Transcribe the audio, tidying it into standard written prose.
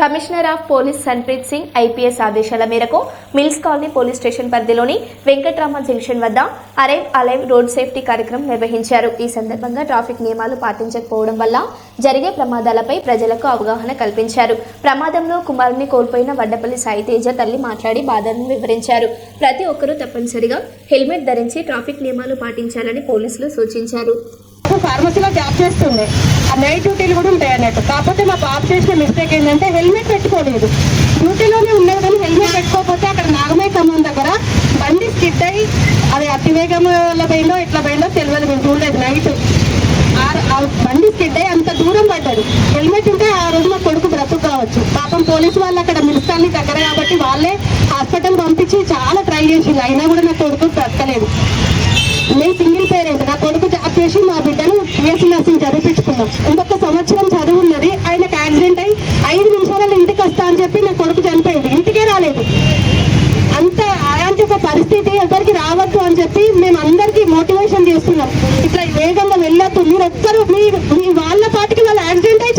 Commissioner of police Sanpreet Singh IPS ఆదేశాల మేరకు mills colony police station పరిధిలోని వెంకట్రామ జంక్షన్ వద్ద అరైవ్ అలైవ్ రోడ్ సేఫ్టీ కార్యక్రమం నిర్వహించారు. ఈ సందర్భంగా ట్రాఫిక్ నియమాలు పాటించకపోవడం వల్ల జరిగే ప్రమాదాలపై ప్రజలకు అవగాహన కల్పించారు. ప్రమాదంలో కుమారుని కోల్పోయిన వడ్డపల్లి సాయి తేజ తల్లి మాట్లాడి బాధను వివరించారు. ప్రతి ఒక్కరూ తప్పనిసరిగా హెల్మెట్ ధరించి ట్రాఫిక్ నియమాలు పాటించాలని పోలీసులు సూచించారు. ఫార్మసీలో జాబ్ చేస్తుండే, ఆ నైట్ డ్యూటీలు కూడా ఉంటాయి అన్నట్టు. కాకపోతే మా పాప చేసిన మిస్టేక్ ఏంటంటే హెల్మెట్ పెట్టుకోలేదు. డ్యూటీలోనే ఉన్నది కానీ హెల్మెట్ పెట్టుకోకపోతే అక్కడ నాగమయ్య ఖమ్మం దగ్గర బండి స్కిడ్ అయ్యి అది అతివేగంలో పోయిందో ఎట్లా పోయిందో తెలియదు, మేము చూడలేదు. నైట్ ఆ బండి స్కిడ్ అయ్యి అంత దూరం పడ్డాడు. హెల్మెట్ ఉంటే ఆ రోజు మా కొడుకు బ్రతుకు కావచ్చు. పాపం పోలీసు వాళ్ళు అక్కడ మిల్స్కాలనీ దగ్గర కాబట్టి వాళ్ళే హాస్పిటల్ పంపించి చాలా ట్రై చేసింది, అయినా కూడా నా కొడుకు బ్రతకలేదు. నేను సింగిల్ పేరెంట్, నా కొడుకు జాబ్ చేసి మా బిడ్డను బిఎస్సీ నర్సింగ్ చదివించుకున్నాం. ఇంకొక సంవత్సరం చదువు ఉన్నది. ఆయనకు యాక్సిడెంట్ అయ్యి 5 నిమిషాలలో ఇంటికి వస్తా అని చెప్పి నా కొడుకు చనిపోయింది, ఇంటికే రాలేదు. అంత అలాంటి ఒక పరిస్థితి ఎవరికి రావద్దు అని చెప్పి మేము అందరికీ మోటివేషన్ చేస్తున్నాం. ఇట్లా వేగంగా వెళ్ళొద్దు, మీరు ఒక్కరు మీ వాళ్ళ పాటికి వాళ్ళు యాక్సిడెంట్ అయ్యి